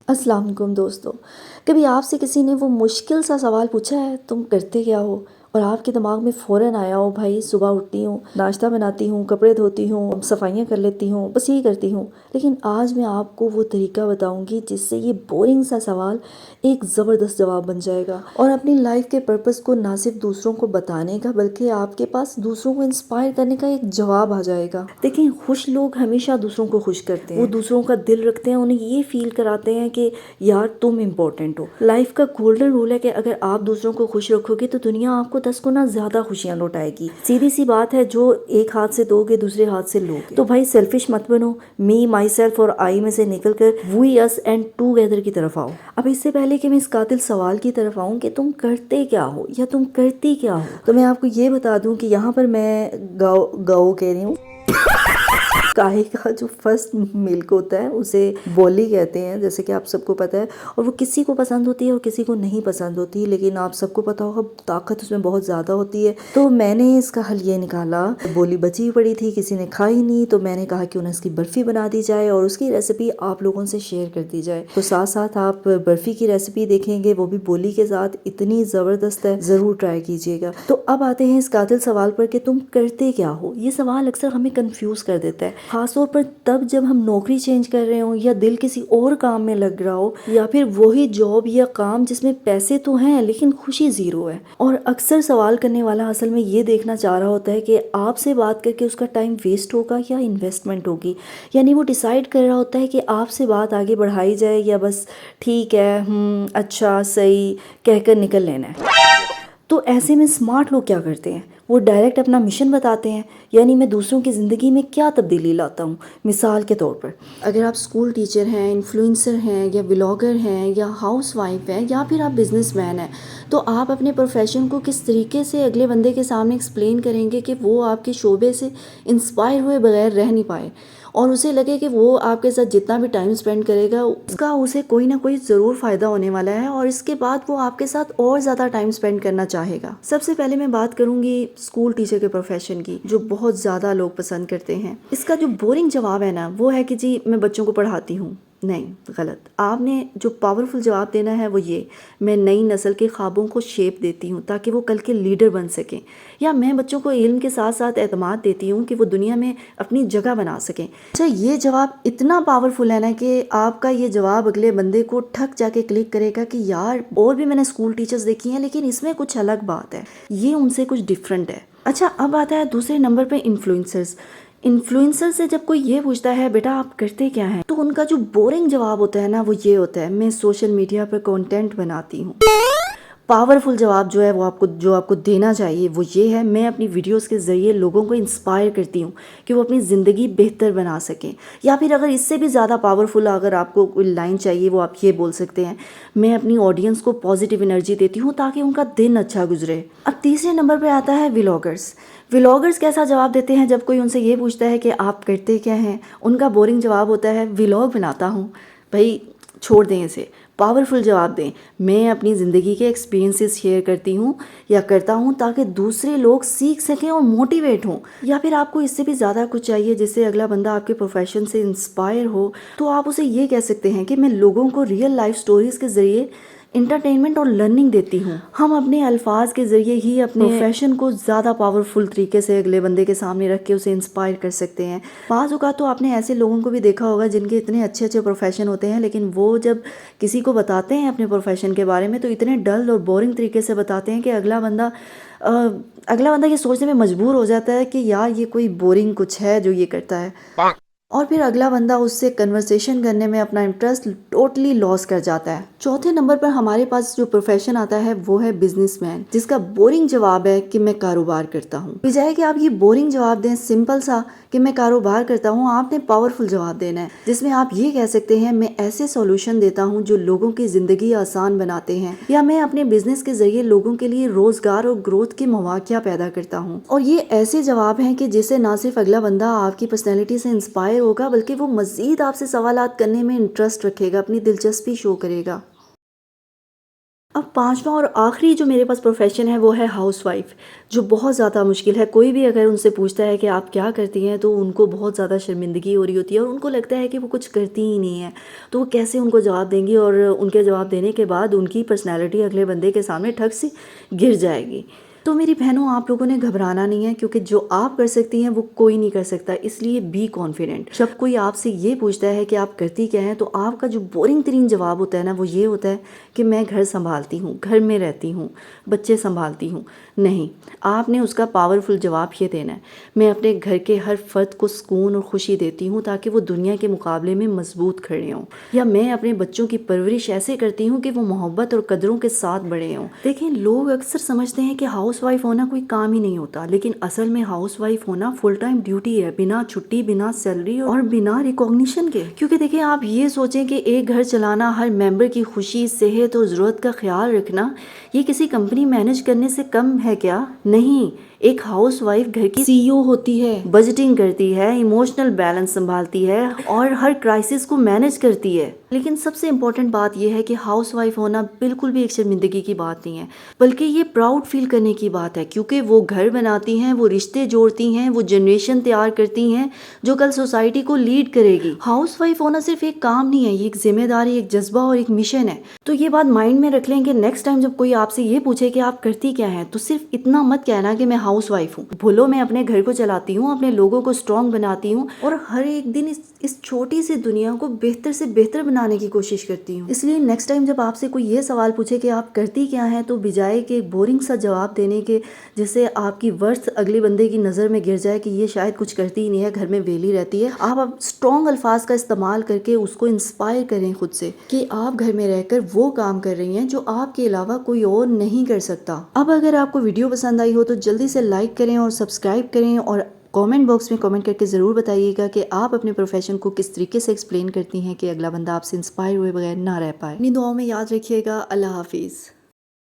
अस्सलाम वालेकुम दोस्तों। कभी आपसे किसी ने वो मुश्किल सा सवाल पूछा है, तुम करते क्या हो? और आपके दिमाग में फ़ौरन आया हो, भाई सुबह उठती हूँ, नाश्ता बनाती हूँ, कपड़े धोती हूँ, सफाइयाँ कर लेती हूँ, बस यही करती हूँ। लेकिन आज मैं आपको वो तरीका बताऊँगी जिससे ये बोरिंग सा सवाल एक ज़बरदस्त जवाब बन जाएगा और अपनी लाइफ के पर्पस को ना सिर्फ दूसरों को बताने का बल्कि आपके पास दूसरों को इंस्पायर करने का एक जवाब आ जाएगा। देखिए, खुश लोग हमेशा दूसरों को खुश करते हैं, वो दूसरों का दिल रखते हैं, उन्हें ये फील कराते हैं कि यार तुम इम्पोर्टेंट हो। लाइफ का गोल्डन रूल है कि अगर आप दूसरों को खुश रखोगे तो दुनिया आपको 10 गुना ज्यादा खुशियां लौटाएगी। सीधी सी बात है, जो एक हाथ से दोगे दूसरे हाथ से लोगे। तो भाई सेल्फिश मत बनो, मी माई सेल्फ और आई में से निकल कर वी अस एंड टूगेदर की तरफ आओ। अब इससे पहले कि मैं इस कातिल सवाल की तरफ आऊँ कि तुम करते क्या हो या तुम करती क्या हो, तो मैं आपको ये बता दूं कि यहाँ पर मैं गाओ कह रही हूँ। गाय का जो फर्स्ट मिल्क होता है उसे बोली कहते हैं, जैसे कि आप सबको पता है, और वो किसी को पसंद होती है और किसी को नहीं पसंद होती, लेकिन आप सबको पता होगा ताकत उसमें बहुत ज़्यादा होती है। तो मैंने इसका हल ये निकाला, बोली बची पड़ी थी, किसी ने खाई नहीं, तो मैंने कहा क्यों ना इसकी बर्फ़ी बना दी जाए और उसकी रेसिपी आप लोगों से शेयर कर दी जाए। तो साथ साथ आप बर्फ़ी की रेसिपी देखेंगे, वो भी बोली के साथ, इतनी ज़बरदस्त है, ज़रूर ट्राई कीजिएगा। तो अब आते हैं इस कातिल सवाल पर कि तुम करते क्या हो। ये सवाल अक्सर हमें कंफ्यूज कर देता है, खासतौर पर तब जब हम नौकरी चेंज कर रहे हो या दिल किसी और काम में लग रहा हो, या फिर वही जॉब या काम जिसमें पैसे तो हैं लेकिन खुशी जीरो है। और अक्सर सवाल करने वाला असल में ये देखना चाह रहा होता है कि आपसे बात करके उसका टाइम वेस्ट होगा या इन्वेस्टमेंट होगी। यानी वो डिसाइड कर रहा होता है कि आपसे बात आगे बढ़ाई जाए या बस ठीक है, अच्छा सही कहकर निकल लेना है। तो ऐसे में स्मार्ट लोग क्या करते हैं, वो डायरेक्ट अपना मिशन बताते हैं, यानी मैं दूसरों की ज़िंदगी में क्या तब्दीली लाता हूँ। मिसाल के तौर पर, अगर आप स्कूल टीचर हैं, इन्फ्लुएंसर हैं, या व्लॉगर हैं, या हाउस वाइफ हैं, या फिर आप बिजनेसमैन हैं, तो आप अपने प्रोफेशन को किस तरीके से अगले बंदे के सामने एक्सप्लेन करेंगे कि वो आपके शोबे से इंस्पायर हुए बगैर रह नहीं पाए और उसे लगे कि वो आपके साथ जितना भी टाइम स्पेंड करेगा उसका उसे कोई ना कोई ज़रूर फ़ायदा होने वाला है और इसके बाद वो आपके साथ और ज़्यादा टाइम स्पेंड करना चाहेगा। सबसे पहले मैं बात करूंगी स्कूल टीचर के प्रोफेशन की, जो बहुत ज़्यादा लोग पसंद करते हैं। इसका जो बोरिंग जवाब है ना, वो है कि जी मैं बच्चों को पढ़ाती हूँ। नहीं, गलत। आपने जो पावरफुल जवाब देना है वो ये, मैं नई नस्ल के ख्वाबों को शेप देती हूँ ताकि वो कल के लीडर बन सकें, या मैं बच्चों को इल्म के साथ साथ एतमाद देती हूँ कि वो दुनिया में अपनी जगह बना सकें। अच्छा, ये जवाब इतना पावरफुल है ना कि आपका ये जवाब अगले बंदे को ठक जाके क्लिक करेगा कि यार और भी मैंने स्कूल टीचर्स देखी हैं लेकिन इसमें कुछ अलग बात है, ये उनसे कुछ डिफरेंट है। अच्छा, अब आता है दूसरे नंबर पे इन्फ्लुएंसर्स। इन्फ्लुएंसर से जब कोई ये पूछता है बेटा आप करते क्या हैं, तो उनका जो बोरिंग जवाब होता है ना, वो ये होता है, मैं सोशल मीडिया पर कंटेंट बनाती हूँ। पावरफुल जवाब जो है वो आपको देना चाहिए वो ये है, मैं अपनी वीडियोस के ज़रिए लोगों को इंस्पायर करती हूँ कि वो अपनी ज़िंदगी बेहतर बना सकें। या फिर अगर इससे भी ज़्यादा पावरफुल अगर आपको कोई लाइन चाहिए, वो आप ये बोल सकते हैं, मैं अपनी ऑडियंस को पॉजिटिव एनर्जी देती हूँ ताकि उनका दिन अच्छा गुजरे। अब तीसरे नंबर पर आता है व्लॉगर्स। व्लॉगर्स कैसा जवाब देते हैं जब कोई उनसे ये पूछता है कि आप करते क्या हैं, उनका बोरिंग जवाब होता है व्लॉग बनाता हूँ। भाई छोड़ दें इसे, पावरफुल जवाब दें, मैं अपनी ज़िंदगी के एक्सपीरियंसेस शेयर करती हूँ या करता हूँ ताकि दूसरे लोग सीख सकें और मोटिवेट हों। या फिर आपको इससे भी ज़्यादा कुछ चाहिए जिससे अगला बंदा आपके प्रोफेशन से इंस्पायर हो, तो आप उसे ये कह सकते हैं कि मैं लोगों को रियल लाइफ स्टोरीज़ के ज़रिए इंटरटेनमेंट और लर्निंग देती हूँ। हम अपने अल्फाज के ज़रिए ही अपने प्रोफेशन को ज़्यादा पावरफुल तरीके से अगले बंदे के सामने रख के उसे इंस्पायर कर सकते हैं। बाज़ औक़ात तो आपने ऐसे लोगों को भी देखा होगा जिनके इतने अच्छे अच्छे प्रोफेशन होते हैं, लेकिन वो जब किसी को बताते हैं अपने प्रोफेशन के बारे में तो इतने डल और बोरिंग तरीके से बताते हैं कि अगला बंदा ये सोचने में मजबूर हो जाता है कि यार ये कोई बोरिंग कुछ है जो ये करता है, और फिर अगला बंदा उससे कन्वर्सेशन करने में अपना इंटरेस्ट टोटली लॉस कर जाता है। चौथे नंबर पर हमारे पास जो प्रोफेशन आता है वो है बिजनेसमैन, जिसका बोरिंग जवाब है कि मैं कारोबार करता हूँ। बजाय कि आप ये बोरिंग जवाब दें सिंपल सा कि मैं कारोबार करता हूँ, आपने पावरफुल जवाब देना है जिसमें आप ये कह सकते हैं, मैं ऐसे सॉल्यूशन देता हूँ जो लोगों की जिंदगी आसान बनाते हैं, या मैं अपने बिजनेस के जरिए लोगों के लिए रोजगार और ग्रोथ के मौक़े पैदा करता हूँ। और ये ऐसे जवाब हैं कि जिससे ना सिर्फ अगला बंदा आपकी पर्सनैलिटी से इंस्पायर होगा बल्कि वो मजीद आपसे सवालात करने में इंटरेस्ट रखेगा, अपनी दिलचस्पी शो करेगा। अब पांचवा और आखिरी जो मेरे पास प्रोफेशन है वो है हाउसवाइफ, जो बहुत ज़्यादा मुश्किल है। कोई भी अगर उनसे पूछता है कि आप क्या करती हैं तो उनको बहुत ज़्यादा शर्मिंदगी हो रही होती है और उनको लगता है कि वो कुछ करती ही नहीं है, तो वो कैसे उनको जवाब देंगी और उनके जवाब देने के बाद उनकी पर्सनैलिटी अगले बंदे के सामने ठग से गिर जाएगी। तो मेरी बहनों, आप लोगों ने घबराना नहीं है, क्योंकि जो आप कर सकती हैं वो कोई नहीं कर सकता, इसलिए बी कॉन्फिडेंट। जब कोई आपसे ये पूछता है कि आप करती क्या हैं, तो आपका जो बोरिंग तरीन जवाब होता है ना, वो ये होता है कि मैं घर संभालती हूँ, घर में रहती हूँ, बच्चे संभालती हूँ। नहीं, आपने उसका पावरफुल जवाब ये देना है, मैं अपने घर के हर फर्द को सुकून और खुशी देती हूँ ताकि वो दुनिया के मुकाबले में मजबूत खड़े हों, या मैं अपने बच्चों की परवरिश ऐसे करती हूँ कि वो मोहब्बत और कदरों के साथ बड़े हों। देखें, लोग अक्सर समझते हैं कि हाउसवाइफ होना कोई काम ही नहीं होता, लेकिन असल में हाउसवाइफ होना फुल टाइम ड्यूटी है, बिना छुट्टी, बिना सैलरी और बिना रिकॉग्निशन के। क्योंकि देखिए, आप ये सोचें कि एक घर चलाना, हर मेंबर की खुशी, सेहत और ज़रूरत का ख्याल रखना, ये किसी कंपनी मैनेज करने से कम है क्या? नहीं, एक हाउसवाइफ घर की सीईओ होती है, बजटिंग करती है, इमोशनल बैलेंस संभालती है और हर क्राइसिस को मैनेज करती है। लेकिन सबसे इम्पोर्टेंट बात यह है कि हाउसवाइफ होना बिल्कुल भी एक शर्मिंदगी की बात नहीं है, बल्कि ये प्राउड फील करने की बात है, क्योंकि वो घर बनाती हैं, वो रिश्ते जोड़ती हैं, वो जनरेशन तैयार करती हैं जो कल सोसाइटी को लीड करेगी। हाउसवाइफ होना सिर्फ एक काम नहीं है, ये एक जिम्मेदारी, एक जज्बा और एक मिशन है। तो ये बात माइंड में रख लें कि नेक्स्ट टाइम जब कोई आपसे ये पूछे कि आप करती क्या हैं, तो सिर्फ इतना मत कहना कि मैं हाउसवाइफ हूँ। बोलो, मैं अपने घर को चलाती हूँ, अपने लोगों को स्ट्रॉन्ग बनाती हूँ और हर एक दिन इस छोटी सी दुनिया को बेहतर से बेहतर बनाने की कोशिश करती हूँ। इसलिए नेक्स्ट टाइम जब आपसे कोई ये सवाल पूछे कि आप करती क्या हैं, तो बजाय के बोरिंग सा जवाब देने के जिससे आपकी वर्थ अगले बंदे की नज़र में गिर जाए कि ये शायद कुछ करती ही नहीं है, घर में वेली रहती है, आप स्ट्रॉन्ग अल्फाज का इस्तेमाल करके उसको इंस्पायर करें खुद से कि आप घर में रहकर वो काम कर रही हैं जो आपके अलावा कोई और नहीं कर सकता। अब अगर आपको वीडियो पसंद आई हो तो जल्दी से लाइक करें और सब्सक्राइब करें और कमेंट बॉक्स में कमेंट करके ज़रूर बताइएगा कि आप अपने प्रोफेशन को किस तरीके से एक्सप्लेन करती हैं कि अगला बंदा आपसे इंस्पायर हुए बगैर ना रह पाए। अपनी दुआओं में याद रखिएगा। अल्लाह हाफिज़।